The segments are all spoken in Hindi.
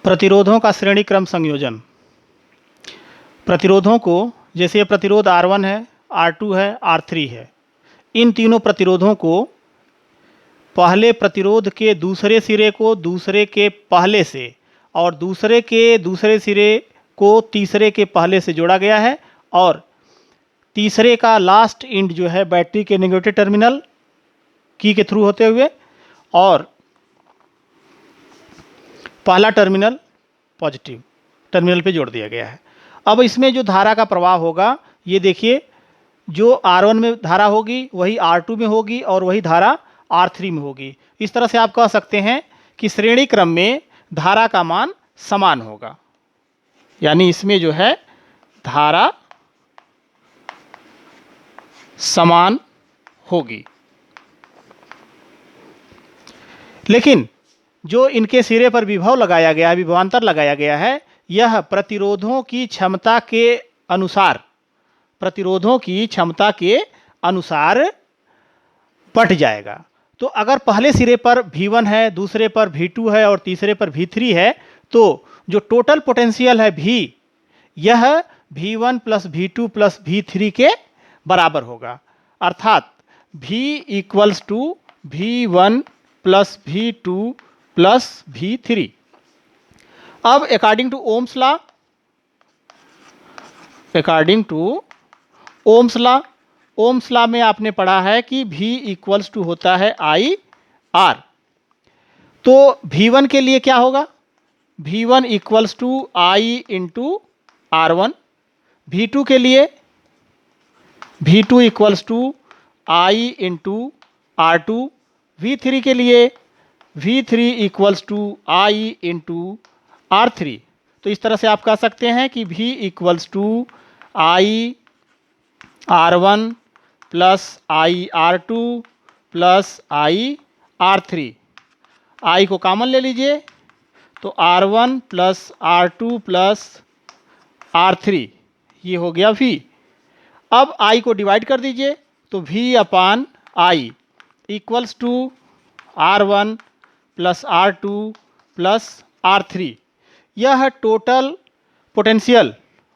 प्रतिरोधों का श्रेणी क्रम संयोजन। प्रतिरोधों को, जैसे ये प्रतिरोध R1 है, R2 है, R3 है, इन तीनों प्रतिरोधों को पहले प्रतिरोध के दूसरे सिरे को दूसरे के पहले से और दूसरे के दूसरे सिरे को तीसरे के पहले से जोड़ा गया है, और तीसरे का लास्ट एंड जो है बैटरी के नेगेटिव टर्मिनल की के थ्रू होते हुए और पहला टर्मिनल पॉजिटिव टर्मिनल पे जोड़ दिया गया है। अब इसमें जो धारा का प्रवाह होगा, ये देखिए, जो R1 में धारा होगी वही R2 में होगी और वही धारा R3 में होगी। इस तरह से आप कह सकते हैं कि श्रेणी क्रम में धारा का मान समान होगा, यानी इसमें जो है धारा समान होगी। लेकिन जो इनके सिरे पर विभव लगाया गया है, विभवांतर लगाया गया है, यह प्रतिरोधों की क्षमता के अनुसार, प्रतिरोधों की क्षमता के अनुसार बट जाएगा। तो अगर पहले सिरे पर V1 है, दूसरे पर V2 है और तीसरे पर V3 है, तो जो टोटल पोटेंशियल है V, यह V1 plus V2 plus V3 के बराबर होगा। अर्थात V equals to V1 plus V2 plus V3। अब according to Ohm's law, Ohm's law में आपने पढ़ा है कि V इक्वल्स टू होता है IR। तो V1 के लिए क्या होगा? V1 equals to I into R1। V2 के लिए V2 equals to I into R2। V3 के लिए V3 equals to I into R3। तो इस तरह से आप कह सकते हैं कि V equals to I R1 plus I R2 plus I R3। I को कॉमन ले लीजिए, तो R1 plus R2 plus R3, ये हो गया V। अब I को डिवाइड कर दीजिए, तो V upon I equals to R1 plus R2 plus R3। यह टोटल पोटेंशियल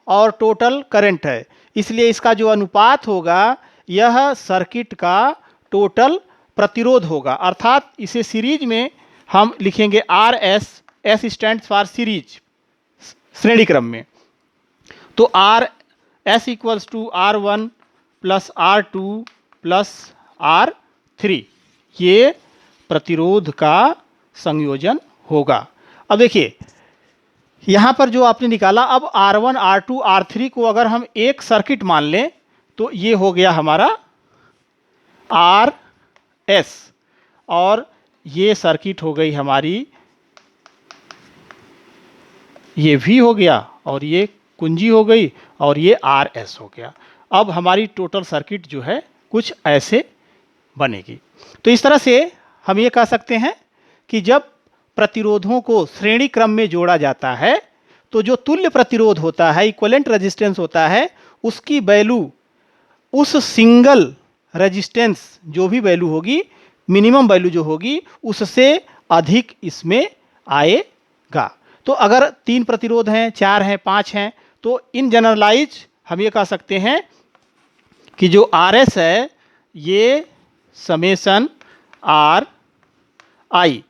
और टोटल करंट है, इसलिए इसका जो अनुपात होगा यह सर्किट का टोटल प्रतिरोध होगा। अर्थात इसे सीरीज में हम लिखेंगे RS, S stands for series, श्रेणी क्रम में। तो RS equals to R1 plus R2 plus R3, ये प्रतिरोध का संयोजन होगा। अब देखिए यहाँ पर जो आपने निकाला, अब R1, R2, R3 को अगर हम एक सर्किट मान लें तो ये हो गया हमारा RS, और ये सर्किट हो गई हमारी, ये V हो गया और ये कुंजी हो गई और ये RS हो गया। अब हमारी टोटल सर्किट जो है कुछ ऐसे बनेगी। तो इस तरह से हम ये कह सकते हैं कि जब प्रतिरोधों को श्रेणी क्रम में जोड़ा जाता है तो जो तुल्य प्रतिरोध होता है, इक्विवेलेंट रेजिस्टेंस होता है, उसकी वैल्यू उस सिंगल रेजिस्टेंस जो भी वैल्यू होगी, मिनिमम वैल्यू जो होगी, उससे अधिक इसमें आएगा। तो अगर 3 प्रतिरोध हैं, 4 हैं, 5 हैं, तो इन जनरलाइज हम ये कह सकते हैं कि जो RS है ये summation R I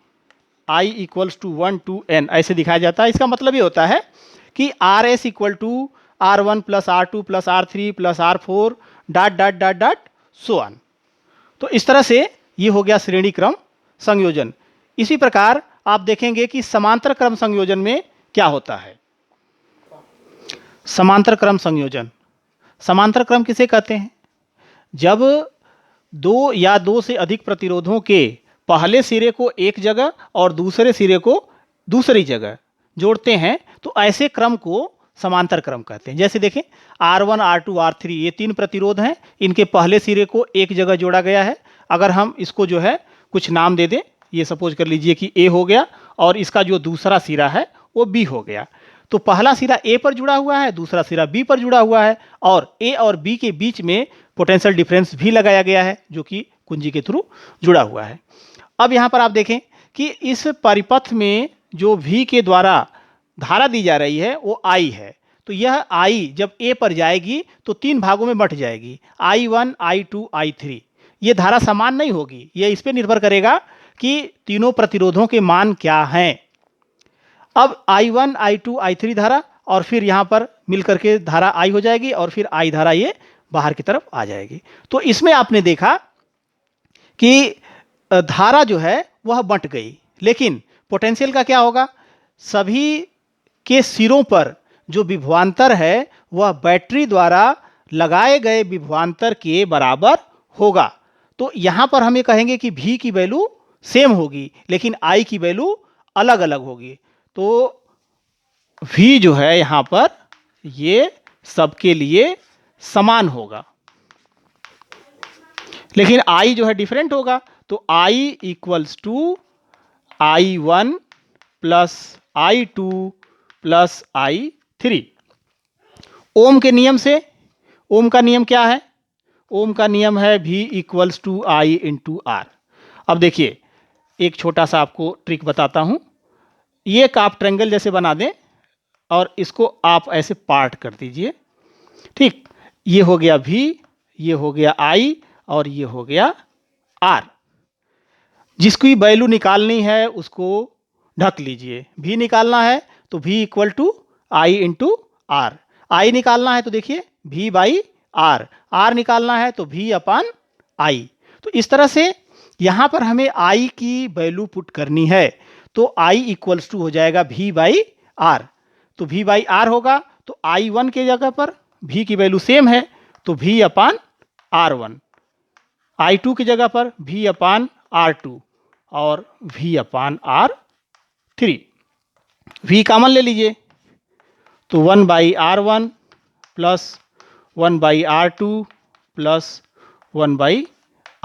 equals to 1 to N ऐसे दिखाया जाता है। इसका मतलब ये होता है कि RS equal to R1 plus R2 plus R3 plus R4 dot dot dot dot so on. तो इस तरह से ये हो गया श्रेणी क्रम संयोजन। इसी प्रकार आप देखेंगे कि समांतर क्रम संयोजन में क्या होता है। समांतर क्रम संयोजन, समांतर क्रम किसे कहते हैं? जब 2 या 2 से अधिक प्रतिरोधों के पहले सिरे को एक जगह और दूसरे सिरे को दूसरी जगह जोड़ते हैं तो ऐसे क्रम को समांतर क्रम कहते हैं। जैसे देखें, R1, R2, R3 ये 3 प्रतिरोध हैं, इनके पहले सिरे को एक जगह जोड़ा गया है। अगर हम इसको जो है कुछ नाम दे दें, ये सपोज कर लीजिए कि A हो गया और इसका जो दूसरा सिरा है वो B हो गया। तो पहला सिरा A पर जुड़ा हुआ है, दूसरा सिरा B पर जुड़ा हुआ है, और A और B के बीच में पोटेंशियल डिफरेंस भी लगाया गया है जो कि कुंजी के थ्रू जुड़ा हुआ है। अब यहाँ पर आप देखें कि इस परिपथ में जो V के द्वारा धारा दी जा रही है वो I है, तो यह I जब A पर जाएगी तो 3 भागों में बंट जाएगी, I1, I2, I3। ये धारा समान नहीं होगी, ये इस पे निर्भर करेगा कि तीनों प्रतिरोधों के मान क्या हैं। अब I1, I2, I3 धारा और फिर यहाँ पर मिल करके धारा I हो जाएगी और फिर I धारा ये बाहर की तरफ आ जाएगी। तो इसमें आपने देखा कि धारा जो है वह बंट गई, लेकिन पोटेंशियल का क्या होगा? सभी के सिरों पर जो विभवांतर है वह बैटरी द्वारा लगाए गए विभवांतर के बराबर होगा। तो यहाँ पर हम ये कहेंगे कि V की वैल्यू सेम होगी लेकिन I की वैल्यू अलग अलग होगी। तो V जो है यहाँ पर ये सबके लिए समान होगा, लेकिन I जो है डिफरेंट होगा। तो I equals to I1 plus I2 plus I3। Ohm के नियम से, ओम का नियम क्या है? ओम का नियम है V equals to I into R। अब देखिए एक छोटा सा आपको ट्रिक बताता हूं। ये एक आप ट्रायंगल जैसे बना दें और इसको आप ऐसे पार्ट कर दीजिए, ठीक। ये हो गया V, ये हो गया I और ये हो गया R। जिसकी वैल्यू निकालनी है उसको ढक लीजिए। V निकालना है तो V equal to I into R। I निकालना है तो देखिए V बाई R। R निकालना है तो V अपान I। तो इस तरह से यहाँ पर हमें I की वैल्यू पुट करनी है, तो I इक्वल्स टू हो जाएगा V बाई R। तो V बाई R होगा, तो I1 के जगह पर V की वैल्यू सेम है तो V अपान R1। I2 की जगह पर V अपान R2 और V अपान R3। V कॉमन ले लीजिए तो 1 by R1 plus 1 by R2 plus 1 by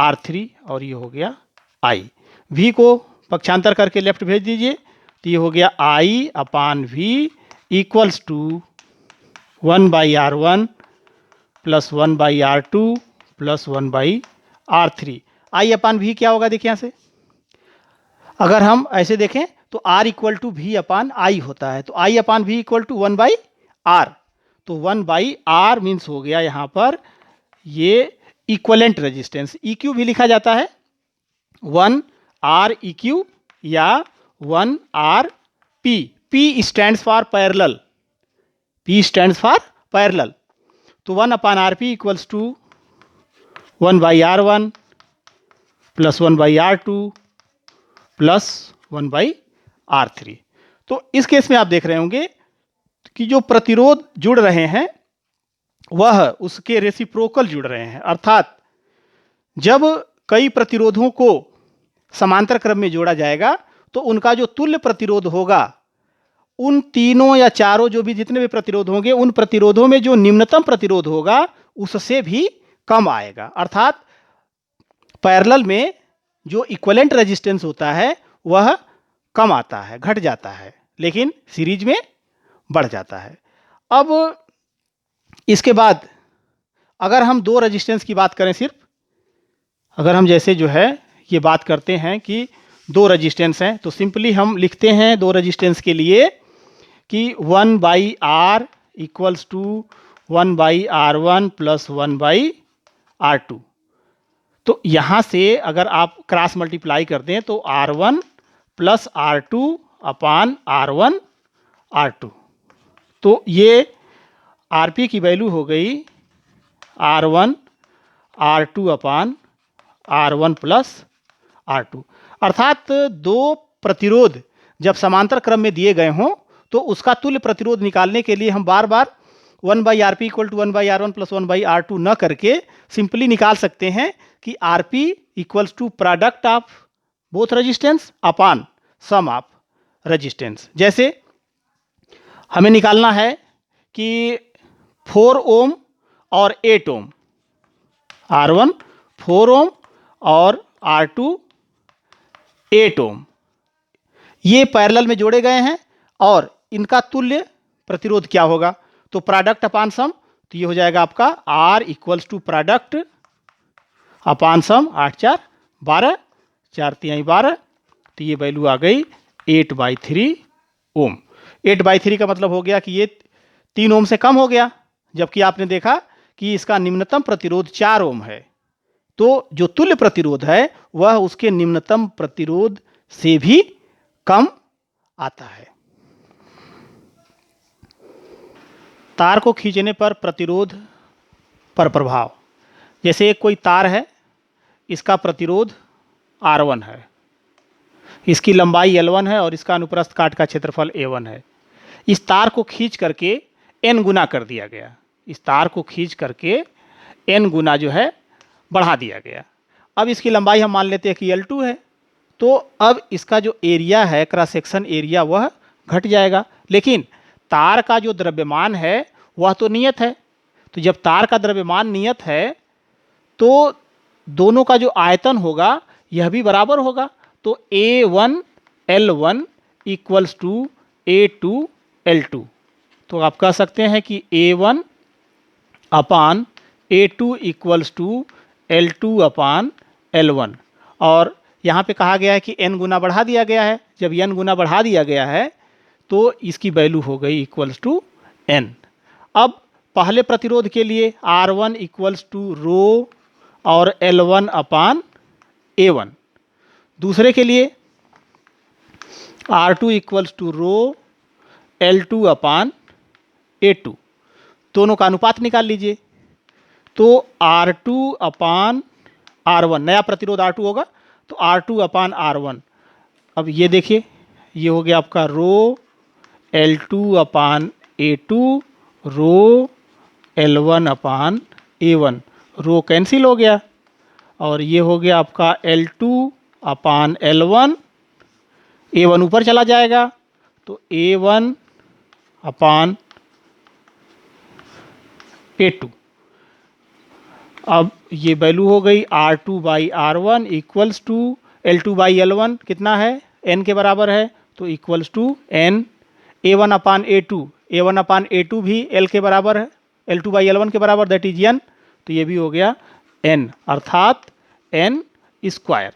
R3 और ये हो गया I। V को पक्षांतर करके लेफ्ट भेज दीजिए तो ये हो गया I upon V equals to 1 by R1 plus 1 by R2 plus 1 by R3। I upon V क्या होगा? देखिए यहाँ से अगर हम ऐसे देखें तो R equal to V upon I होता है, तो I upon V equal to 1 by R। तो 1 बाई R मीन्स हो गया यहाँ पर ये इक्वलेंट रेजिस्टेंस। EQ भी लिखा जाता है 1 R EQ या 1 R P। P stands for parallel, P stands for parallel. तो 1 upon RP equals to 1 by R1 plus 1 by R2 plus 1 by R3। तो इस केस में आप देख रहे होंगे कि जो प्रतिरोध जुड़ रहे हैं वह उसके रेसिप्रोकल जुड़ रहे हैं, अर्थात जब कई प्रतिरोधों को समांतर क्रम में जोड़ा जाएगा तो उनका जो तुल्य प्रतिरोध होगा उन तीनों या चारों जो भी जितने भी प्रतिरोध होंगे उन प्रतिरोधों में जो निम्नतम प्रतिरोध होगा उससे भी कम आएगा। अर्थात पैरेलल में जो इक्विवेलेंट रेजिस्टेंस होता है वह कम आता है, घट जाता है, लेकिन सीरीज में बढ़ जाता है। अब इसके बाद अगर हम दो रेजिस्टेंस की बात करें, सिर्फ अगर हम जैसे जो है ये बात करते हैं कि दो रेजिस्टेंस हैं तो सिंपली हम लिखते हैं दो रेजिस्टेंस के लिए कि 1 by R equals to 1 by R1 plus 1 by R2। तो यहाँ से अगर आप क्रॉस मल्टीप्लाई कर दें तो R1 प्लस R2 अपान R1 R2। तो ये RP की वैल्यू हो गई R1 R2 अपान R1 प्लस R2। अर्थात दो प्रतिरोध जब समांतर क्रम में दिए गए हों तो उसका तुल्य प्रतिरोध निकालने के लिए हम बार बार 1 by RP equal to 1 by R1 plus 1 by R2 न करके सिंपली निकाल सकते हैं कि RP equals to product of both resistance upon sum of resistance. जैसे हमें निकालना है कि 4 ओम और 8 ओम, R1 4 ओम और R2 8 ओम, ये पैरेलल में जोड़े गए हैं और इनका तुल्य प्रतिरोध क्या होगा? तो प्रोडक्ट अपान सम, तो ये हो जाएगा आपका R equals to product upon sum 8 4 12 4 3 12, तो ये वैल्यू आ गई 8/3 ओम। 8/3 का मतलब हो गया कि ये 3 ओम से कम हो गया, जबकि आपने देखा कि इसका निम्नतम प्रतिरोध 4 ओम है। तो जो तुल्य प्रतिरोध है वह उसके निम्नतम प्रतिरोध से भी कम आता है। तार को खींचने पर प्रतिरोध पर प्रभाव। जैसे एक कोई तार है, इसका प्रतिरोध R1 है, इसकी लंबाई L1 है और इसका अनुप्रस्थ काट का क्षेत्रफल A1 है। इस तार को खींच करके n गुना कर दिया गया, इस तार को खींच करके n गुना जो है बढ़ा दिया गया। अब इसकी लंबाई हम मान लेते हैं कि L2 है, तो अब इसका जो एरिया है, क्रॉस सेक्शन एरिया, वह घट जाएगा। लेकिन तार का जो द्रव्यमान है वह तो नियत है। तो जब तार का द्रव्यमान नियत है तो दोनों का जो आयतन होगा यह भी बराबर होगा। तो A1 L1 equals to A2 L2। तो आप कह सकते हैं कि A1 upon A2 equals to L2 upon L1। और यहाँ पे कहा गया है कि n गुना बढ़ा दिया गया है। जब n गुना बढ़ा दिया गया है तो इसकी वैल्यू हो गई इक्वल्स टू n। अब पहले प्रतिरोध के लिए R1 इक्वल्स टू रो और L1 अपान A1। दूसरे के लिए R2 equals to row L2 upon A2। दोनों का अनुपात निकाल लीजिए। तो R2 अपान R1, नया प्रतिरोध R2 होगा, तो R2 अपान R1। अब ये देखिए, ये हो गया आपका रो L2 अपान A2 रो L1 अपान A1। रो कैंसिल हो गया और ये हो गया आपका L2 अपान L1। A1 ऊपर चला जाएगा तो A1 अपान A2। अब ये वैल्यू हो गई R2/R1 इक्वल्स टू L2/L1 कितना है, n के बराबर है, तो equals to n। A1 upon A2, A1 upon A2 भी L के बराबर है, L2/L1 के बराबर, दैट इज n। तो ये भी हो गया n, अर्थात n स्क्वायर।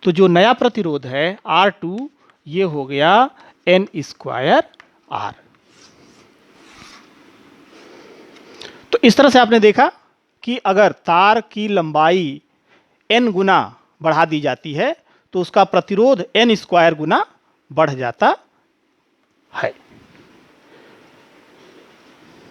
तो जो नया प्रतिरोध है R2, ये हो गया n स्क्वायर R। तो इस तरह से आपने देखा कि अगर तार की लंबाई n गुना बढ़ा दी जाती है तो उसका प्रतिरोध n स्क्वायर गुना बढ़ जाता है।